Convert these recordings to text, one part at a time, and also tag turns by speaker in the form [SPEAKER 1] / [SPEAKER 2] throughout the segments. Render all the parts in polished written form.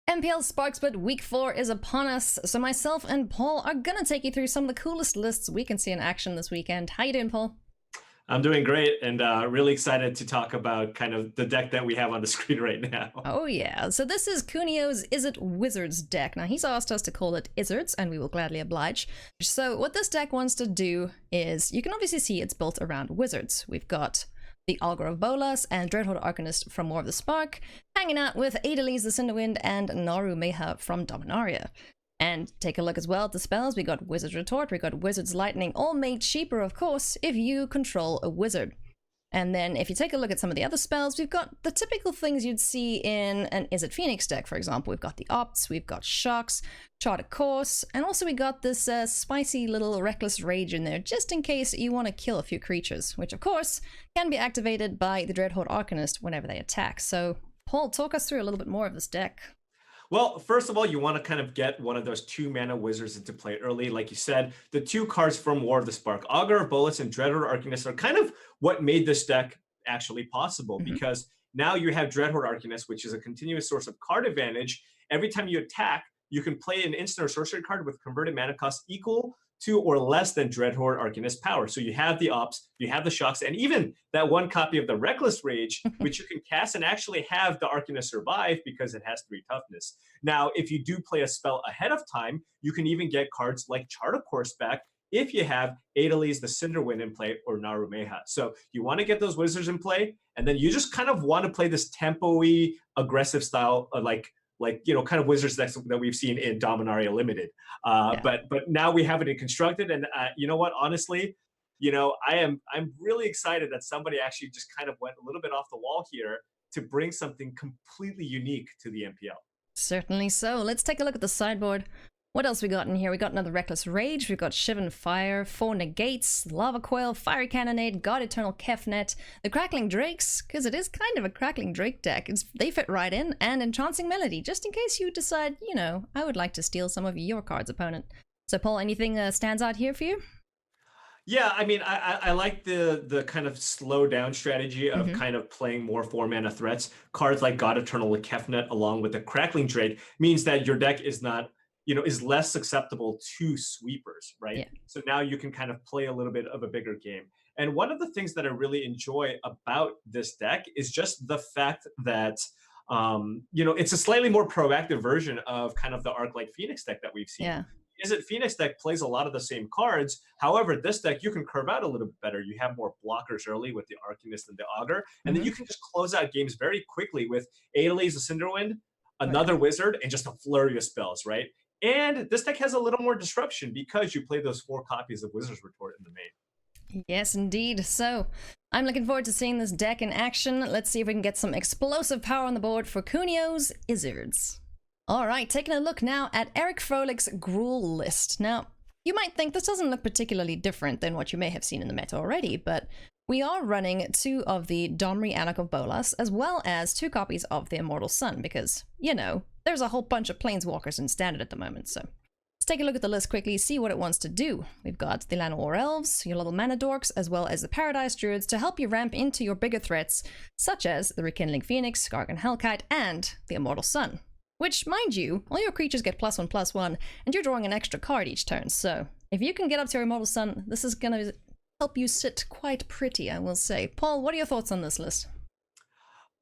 [SPEAKER 1] MPL Sparksplit Week 4 is upon us, so myself and Paul are gonna take you through some of the coolest lists we can see in action this weekend. How you doing, Paul?
[SPEAKER 2] I'm doing great and really excited to talk about kind of the deck that we have on the screen right now.
[SPEAKER 1] Oh yeah, so this is Kunio's Izzet Wizards deck. Now he's asked us to call it Izzards, and we will gladly oblige. So what this deck wants to do is, you can obviously see it's built around wizards. We've got the Augur of Bolas and Dreadhorde Arcanist from War of the Spark, hanging out with Adeliz the Cinderwind and Naru Meha from Dominaria. And take a look as well at the spells. We got Wizard's Retort, we got Wizard's Lightning, all made cheaper, of course, if you control a wizard. And then if you take a look at some of the other spells, we've got the typical things you'd see in an Izzet Phoenix deck, for example. We've got the Opts, we've got Shocks, Chart a Course, and also we got this spicy little Reckless Rage in there, just in case you want to kill a few creatures, which of course can be activated by the Dreadhorde Arcanist whenever they attack. So, Paul, talk us through a little bit more of this deck.
[SPEAKER 2] Well, first of all, you want to kind of get one of those 2-mana wizards into play early. Like you said, the 2 cards from War of the Spark, Augur of Bolas and Dreadhorde Arcanist, are kind of what made this deck actually possible, because now you have Dreadhorde Arcanist, which is a continuous source of card advantage. Every time you attack, you can play an instant or sorcery card with converted mana cost equal to or less than Dreadhorde Arcanist power. So you have the Ops, you have the Shocks, and even that one copy of the Reckless Rage, which you can cast and actually have the Arcanist survive because it has 3 toughness. Now, if you do play a spell ahead of time, you can even get cards like Chart a Course back if you have Adeliz the Cinderwind in play or Naru Meha. So you want to get those wizards in play, and then you just kind of want to play this tempo-y, aggressive style, kind of wizards decks that we've seen in Dominaria Limited. But now we have it constructed, and you know what? Honestly, I'm really excited that somebody actually just kind of went a little bit off the wall here to bring something completely unique to the MPL.
[SPEAKER 1] Certainly so. Let's take a look at the sideboard. What else we got in here? We got another Reckless Rage, we've got Shivan Fire, 4 Negates, Lava Coil, Fiery Cannonade, God Eternal Kefnet, the Crackling Drakes, because it is kind of a Crackling Drake deck. They fit right in, and Entrancing Melody, just in case you decide, I would like to steal some of your cards, opponent. So Paul, anything stands out here for you?
[SPEAKER 2] Yeah, I mean, I like the kind of slow down strategy of kind of playing more 4-mana threats. Cards like God Eternal Kefnet along with the Crackling Drake means that your deck is not, is less susceptible to sweepers, right? Yeah. So now you can kind of play a little bit of a bigger game. And one of the things that I really enjoy about this deck is just the fact that, it's a slightly more proactive version of kind of the Arc-like Phoenix deck that we've seen.
[SPEAKER 1] Yeah.
[SPEAKER 2] Izzet Phoenix deck plays a lot of the same cards. However, this deck, you can curve out a little bit better. You have more blockers early with the Arcanist and the Augur. And then you can just close out games very quickly with Adeliz the Cinderwind, another wizard, and just a flurry of spells, right? And this deck has a little more disruption because you play those 4 copies of Wizard's Retort in the main.
[SPEAKER 1] Yes, indeed. So, I'm looking forward to seeing this deck in action. Let's see if we can get some explosive power on the board for Kunio's Izzards. Alright, taking a look now at Eric Froehlich's Gruul list. Now, you might think this doesn't look particularly different than what you may have seen in the meta already, but we are running 2 of the Domri Anarch of Bolas, as well as 2 copies of the Immortal Sun, because, there's a whole bunch of Planeswalkers in Standard at the moment, so let's take a look at the list quickly, see what it wants to do. We've got the Llanowar Elves, your little Mana Dorks, as well as the Paradise Druids to help you ramp into your bigger threats, such as the Rekindling Phoenix, Gargan Hellkite, and the Immortal Sun. Which, mind you, all your creatures get +1/+1, and you're drawing an extra card each turn, so if you can get up to your Immortal Sun, this is gonna help you sit quite pretty, I will say. Paul, what are your thoughts on this list?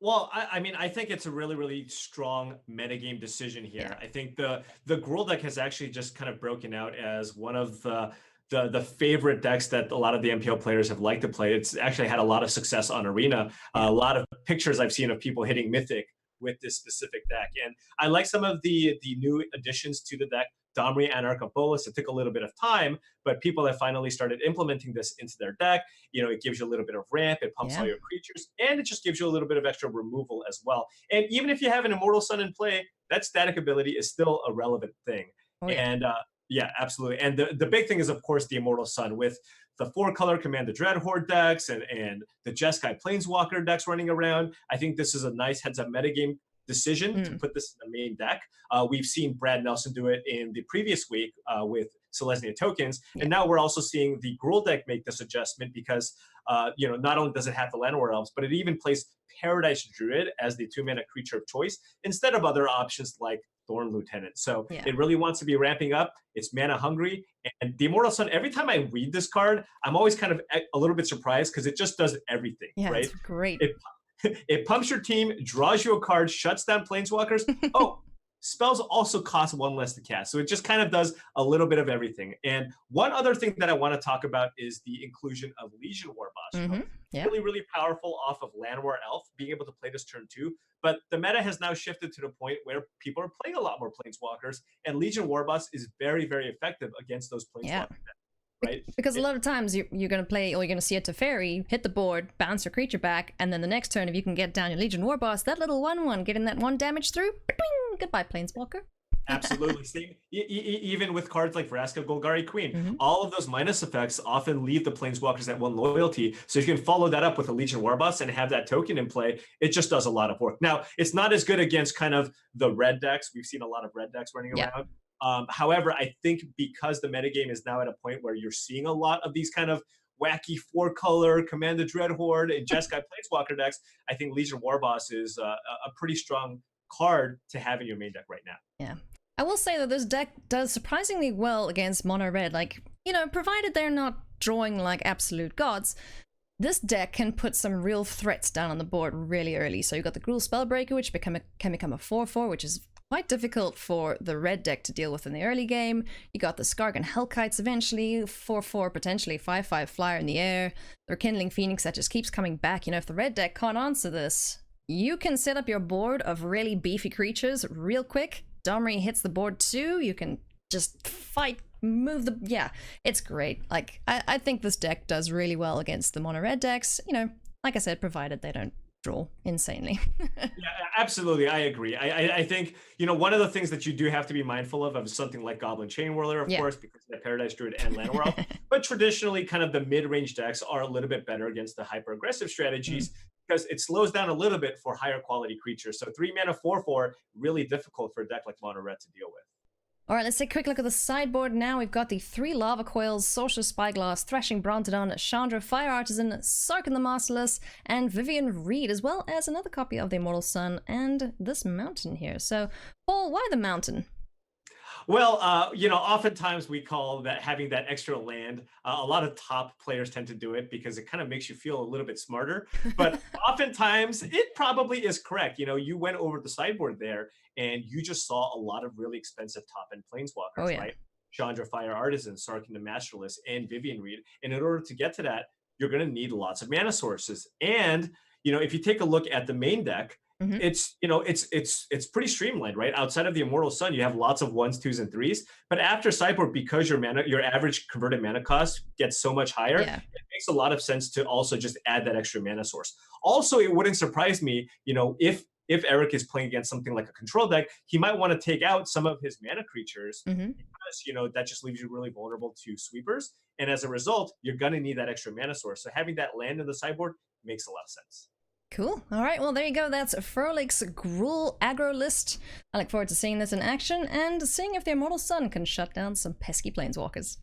[SPEAKER 2] Well, I mean, I think it's a really, really strong metagame decision here. Yeah. I think the Gruul deck has actually just kind of broken out as one of the favorite decks that a lot of the MPL players have liked to play. It's actually had a lot of success on Arena. A lot of pictures I've seen of people hitting Mythic with this specific deck. And I like some of the new additions to the deck. Domri Anarch of Bolas, it took a little bit of time, but people have finally started implementing this into their deck. It gives you a little bit of ramp, it pumps all your creatures, and it just gives you a little bit of extra removal as well. And even if you have an Immortal Sun in play, that static ability is still a relevant thing. Oh, yeah. And yeah, absolutely. And the big thing is, of course, the Immortal Sun with the 4-color Command the Dreadhorde decks and the Jeskai Planeswalker decks running around. I think this is a nice heads-up metagame decision to put this in the main deck. We've seen Brad Nelson do it in the previous week with Selesnya tokens, and now we're also seeing the Gruul deck make this adjustment because not only does it have the Llanowar Elves, but it even plays Paradise Druid as the 2-mana creature of choice instead of other options like Thorn Lieutenant. So it really wants to be ramping up. It's mana hungry. And the Immortal Sun, every time I read this card, I'm always kind of a little bit surprised because it just does everything, right?
[SPEAKER 1] It's great.
[SPEAKER 2] It pumps your team, draws you a card, shuts down planeswalkers. Spells also cost 1 less to cast. So it just kind of does a little bit of everything. And one other thing that I want to talk about is the inclusion of Legion Warboss. Really, really powerful off of Llanowar Elf, being able to play this turn 2. But the meta has now shifted to the point where people are playing a lot more planeswalkers, and Legion Warboss is very, very effective against those planeswalkers. Right?
[SPEAKER 1] Because a lot of times you're going to play, or you're going to see a Teferi, hit the board, bounce your creature back, and then the next turn, if you can get down your Legion Warboss, that little 1/1, getting that 1 damage through, goodbye, Planeswalker.
[SPEAKER 2] Absolutely. Same, even with cards like Vraska Golgari Queen, all of those minus effects often leave the Planeswalkers at 1 loyalty. So if you can follow that up with a Legion Warboss and have that token in play, it just does a lot of work. Now, it's not as good against kind of the red decks. We've seen a lot of red decks running around. However, I think because the metagame is now at a point where you're seeing a lot of these kind of wacky 4-color Commander Dreadhorde and Jeskai Planeswalker decks, I think Legion Warboss is a pretty strong card to have in your main deck right now.
[SPEAKER 1] Yeah. I will say that this deck does surprisingly well against mono red. Like, provided they're not drawing like absolute gods, this deck can put some real threats down on the board really early. So you've got the Gruul Spellbreaker, which can become a 4/4, which is quite difficult for the red deck to deal with in the early game. You got the Skargan Hellkites eventually, 4/4, potentially 5/5 flyer in the air. The Rekindling Phoenix that just keeps coming back. If the red deck can't answer this, you can set up your board of really beefy creatures real quick. Domri hits the board too. You can just fight, move the... Yeah, it's great. Like, I think this deck does really well against the mono red decks. Like I said, provided they don't draw insanely.
[SPEAKER 2] Yeah, absolutely. I agree. I think, one of the things that you do have to be mindful of is something like Goblin Chain Whirler, of course, because of the Paradise Druid and Llanowar Elf. But traditionally, kind of the mid-range decks are a little bit better against the hyper-aggressive strategies because it slows down a little bit for higher quality creatures. So 3-mana 4/4, really difficult for a deck like Mono Red to deal with.
[SPEAKER 1] All right, let's take a quick look at the sideboard now. We've got the 3 Lava Coils, Sorcerer's Spyglass, Threshing Brontodon, Chandra, Fire Artisan, Sarkhan the Masterless, and Vivian Reed, as well as another copy of the Immortal Sun and this mountain here. So, Paul, why the mountain?
[SPEAKER 2] Well, oftentimes we call that having that extra land. A lot of top players tend to do it because it kind of makes you feel a little bit smarter. But oftentimes it probably is correct. You went over the sideboard there and you just saw a lot of really expensive top-end planeswalkers, right? Chandra, Fire Artisan, Sarkhan the Masterless, and Vivian Reed. And in order to get to that, you're going to need lots of mana sources. And, if you take a look at the main deck, it's pretty streamlined, right? Outside of the Immortal Sun, you have lots of 1s, 2s, and 3s. But after sideboard, because your average converted mana cost gets so much higher, it makes a lot of sense to also just add that extra mana source. Also, it wouldn't surprise me, if Eric is playing against something like a control deck, he might want to take out some of his mana creatures because that just leaves you really vulnerable to sweepers. And as a result, you're gonna need that extra mana source. So having that land in the sideboard makes a lot of sense.
[SPEAKER 1] Cool. All right, well, there you go. That's Frolic's Gruul aggro list. I look forward to seeing this in action and seeing if the Immortal Sun can shut down some pesky planeswalkers.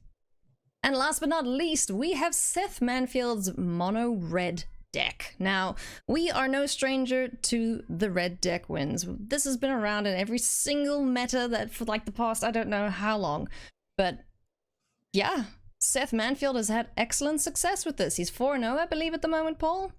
[SPEAKER 1] And last but not least, we have Seth Manfield's mono red deck. Now, we are no stranger to the red deck wins. This has been around in every single meta that for like the past, I don't know how long. But yeah, Seth Manfield has had excellent success with this. He's 4-0, I believe, at the moment, Paul.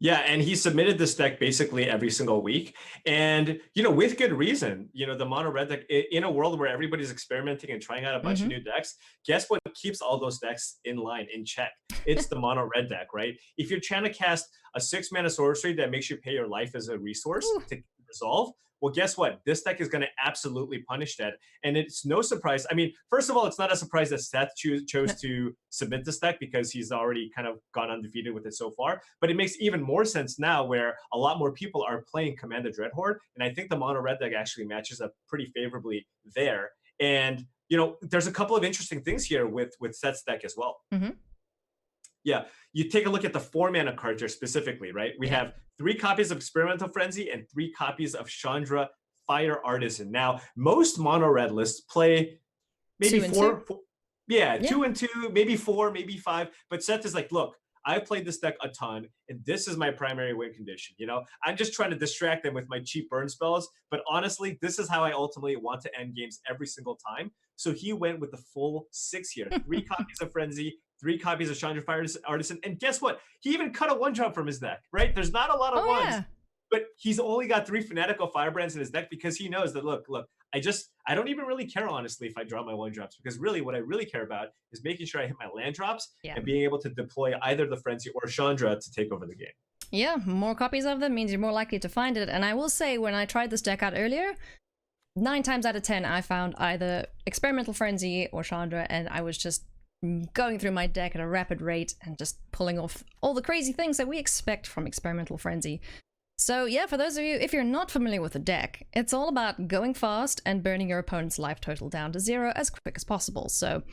[SPEAKER 2] Yeah, and he submitted this deck basically every single week. And, with good reason, the mono red deck, in a world where everybody's experimenting and trying out a bunch of new decks, guess what keeps all those decks in line, in check? It's the mono red deck, right? If you're trying to cast a 6-mana sorcery that makes you pay your life as a resource to resolve, well, guess what? This deck is going to absolutely punish that. And it's no surprise. I mean, first of all, it's not a surprise that Seth chose to submit this deck because he's already kind of gone undefeated with it so far. But it makes even more sense now where a lot more people are playing Commander Dreadhorde. And I think the mono red deck actually matches up pretty favorably there. And, there's a couple of interesting things here with Seth's deck as well. Yeah, you take a look at the 4-mana cards here specifically, right? We have 3 copies of Experimental Frenzy and 3 copies of Chandra Fire Artisan. Now, most mono red lists play maybe
[SPEAKER 1] 2 and
[SPEAKER 2] 4,
[SPEAKER 1] 2.
[SPEAKER 2] yeah,
[SPEAKER 1] Yeah.
[SPEAKER 2] 2 and 2, maybe 4, maybe 5. But Seth is like, look, I've played this deck a ton, and this is my primary win condition. You know, I'm just trying to distract them with my cheap burn spells. But honestly, this is how I ultimately want to end games every single time. So he went with the full 6 here: 3 copies of Frenzy, 3 copies of Chandra Fire Artisan, and guess what? He even cut a 1-drop from his deck. Right? There's not a lot of ones.
[SPEAKER 1] Yeah.
[SPEAKER 2] But he's only got 3 Fanatical Firebrands in his deck because he knows that, look, I don't even really care, honestly, if I draw my 1-drops, because really what I really care about is making sure I hit my land drops and being able to deploy either the Frenzy or Chandra to take over the game.
[SPEAKER 1] Yeah, more copies of them means you're more likely to find it. And I will say, when I tried this deck out earlier, 9 times out of 10, I found either Experimental Frenzy or Chandra, and I was just going through my deck at a rapid rate and just pulling off all the crazy things that we expect from Experimental Frenzy. So yeah, for those of you, if you're not familiar with the deck, it's all about going fast and burning your opponent's life total down to 0 as quick as possible. So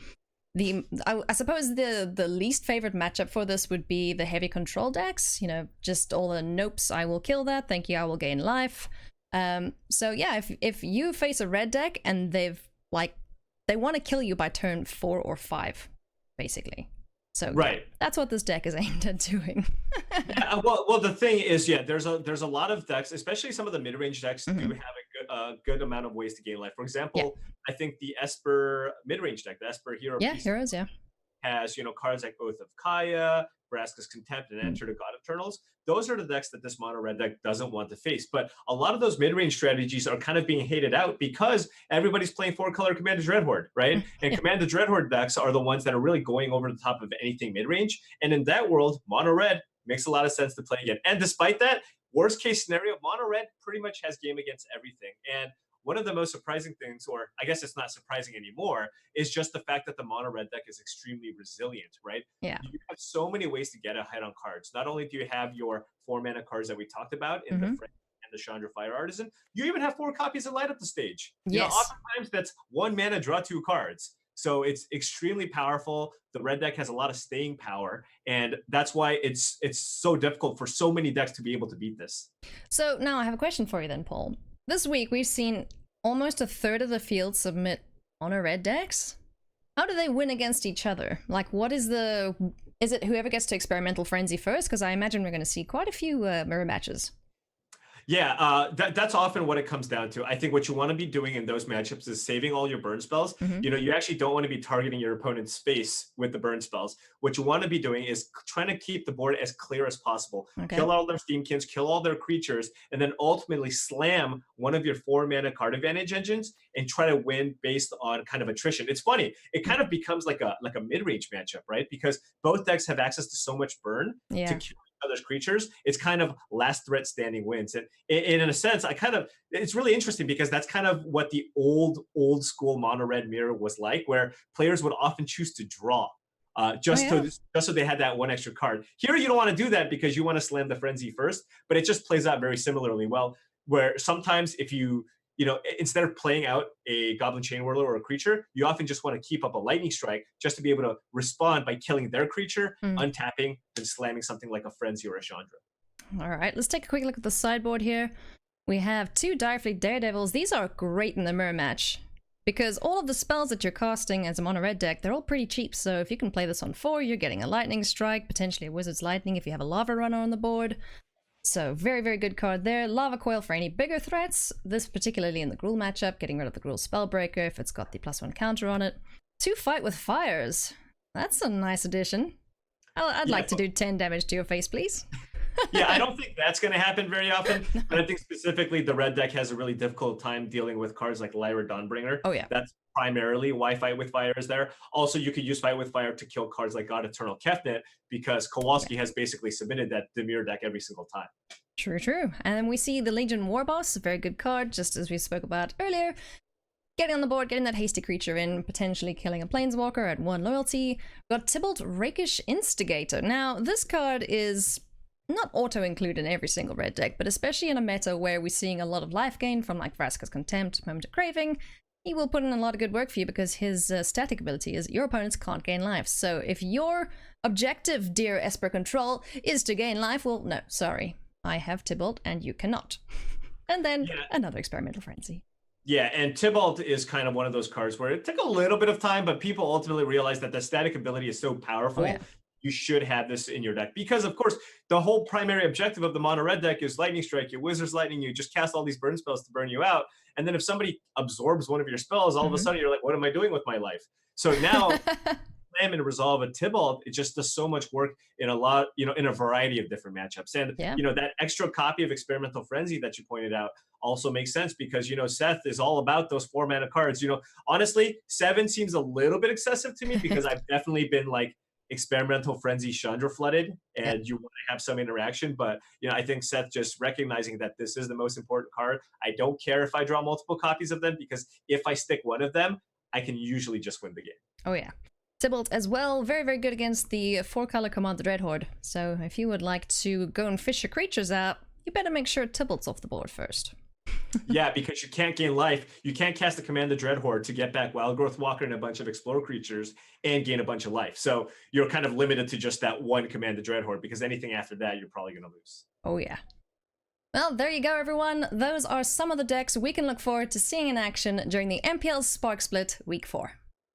[SPEAKER 1] I suppose the least favorite matchup for this would be the heavy control decks. You know, just all the nopes, I will kill that, thank you, I will gain life. So yeah, if you face a red deck and they want to kill you by turn 4 or 5, basically. So
[SPEAKER 2] right,
[SPEAKER 1] that's what this deck is aimed at doing.
[SPEAKER 2] Yeah, well, the thing is, yeah, there's a lot of decks, especially some of the mid-range decks, do have a good amount of ways to gain life. For example, I think the Esper mid-range deck, the Esper Hero,
[SPEAKER 1] Heroes,
[SPEAKER 2] has, you know, cards like Oath of Kaya, Vraska's Contempt, and Enter the God Eternals. Those are the decks that this mono red deck doesn't want to face. But a lot of those mid-range strategies are kind of being hated out because everybody's playing 4-color Commander Dreadhorde, right? And Commander Dreadhorde decks are the ones that are really going over the top of anything mid-range. And in that world, mono red makes a lot of sense to play again. And despite that, worst case scenario, mono red pretty much has game against everything. And one of the most surprising things, or I guess it's not surprising anymore, is just the fact that the mono red deck is extremely resilient, right?
[SPEAKER 1] Yeah.
[SPEAKER 2] You have so many ways to get ahead on cards. Not only do you have your 4-mana cards that we talked about in the Frenzy and the Chandra Fire Artisan, you even have 4 copies that light up the stage. You know, oftentimes that's 1 mana, draw 2 cards. So it's extremely powerful. The red deck has a lot of staying power, and that's why it's so difficult for so many decks to be able to beat this.
[SPEAKER 1] So now I have a question for you then, Paul. This week we've seen almost a third of the field submit mono red decks. How do they win against each other? Like, what is it whoever gets to Experimental Frenzy first? Because I imagine we're going to see quite a few mirror matches.
[SPEAKER 2] Yeah, that's often what it comes down to. I think what you want to be doing in those matchups is saving all your burn spells. You know, you actually don't want to be targeting your opponent's space with the burn spells. What you want to be doing is trying to keep the board as clear as possible. Kill all their Steamkins, kill all their creatures, and then ultimately slam one of your 4-mana card advantage engines and try to win based on kind of attrition. It's funny. It kind of becomes like a mid-range matchup, right? Because both decks have access to so much burn to kill other's creatures. It's kind of last threat standing wins. And in a sense, it's really interesting because that's kind of what the old school mono red mirror was like, where players would often choose to draw just so they had that 1 extra card. Here, you don't want to do that because you want to slam the Frenzy first, but it just plays out very similarly well, where sometimes if you know, instead of playing out a Goblin Chain Whirler or a creature, you often just want to keep up a Lightning Strike just to be able to respond by killing their creature, untapping, and slamming something like a Frenzy or a Chandra.
[SPEAKER 1] All right, let's take a quick look at the sideboard here. We have 2 Direfleet Daredevils. These are great in the mirror match because all of the spells that you're casting as a mono red deck, they're all pretty cheap. So if you can play this on 4, you're getting a Lightning Strike, potentially a Wizard's Lightning if you have a Lava Runner on the board. So very, very good card there. Lava Coil for any bigger threats. This particularly in the Gruul matchup, getting rid of the Gruul Spellbreaker if it's got the +1 counter on it. 2 Fight with Fires. That's a nice addition. I'd like to do 10 damage to your face, please.
[SPEAKER 2] Yeah, I don't think that's going to happen very often, but I think specifically the red deck has a really difficult time dealing with cards like Lyra Dawnbringer.
[SPEAKER 1] Oh yeah.
[SPEAKER 2] That's primarily why Fight with Fire is there. Also, you could use Fight with Fire to kill cards like God Eternal Kefnet because Kowalski has basically submitted that Dimir deck every single time.
[SPEAKER 1] True. And we see the Legion Warboss, a very good card, just as we spoke about earlier. Getting on the board, getting that hasty creature in, potentially killing a Planeswalker at 1 loyalty. We've got Tybalt Rakish Instigator. Now, this card is not auto-include in every single red deck, but especially in a meta where we're seeing a lot of life gain from like Vraska's Contempt, Moment of Craving, he will put in a lot of good work for you because his static ability is your opponents can't gain life. So if your objective, dear Esper Control, is to gain life, well, no, sorry. I have Tybalt and you cannot. And then another Experimental Frenzy.
[SPEAKER 2] Yeah, and Tybalt is kind of one of those cards where it took a little bit of time, but people ultimately realized that the static ability is so powerful. You should have this in your deck because, of course, the whole primary objective of the mono red deck is Lightning Strike. Your Wizard's Lightning, you just cast all these burn spells to burn you out. And then if somebody absorbs one of your spells, all of a sudden you're like, what am I doing with my life? So now Slam and Resolve a Tybalt, it just does so much work in a lot, in a variety of different matchups. And, that extra copy of Experimental Frenzy that you pointed out also makes sense because, Seth is all about those 4 mana cards. Honestly, 7 seems a little bit excessive to me because I've definitely been like, Experimental Frenzy Chandra flooded and you want to have some interaction, but I think Seth just recognizing that this is the most important card. I don't care if I draw multiple copies of them because if I stick one of them, I can usually just win the game.
[SPEAKER 1] Oh yeah. Tybalt as well, very, very good against the 4-color Command the Dreadhorde. So if you would like to go and fish your creatures out, you better make sure Tybalt's off the board first.
[SPEAKER 2] Yeah, because you can't gain life. You can't cast a Command the Dreadhorde to get back Wildgrowth Walker and a bunch of Explore creatures and gain a bunch of life. So you're kind of limited to just that one Command the Dreadhorde because anything after that, you're probably going to lose.
[SPEAKER 1] Oh, yeah. Well, there you go, everyone. Those are some of the decks we can look forward to seeing in action during the MPL Spark Split Week 4.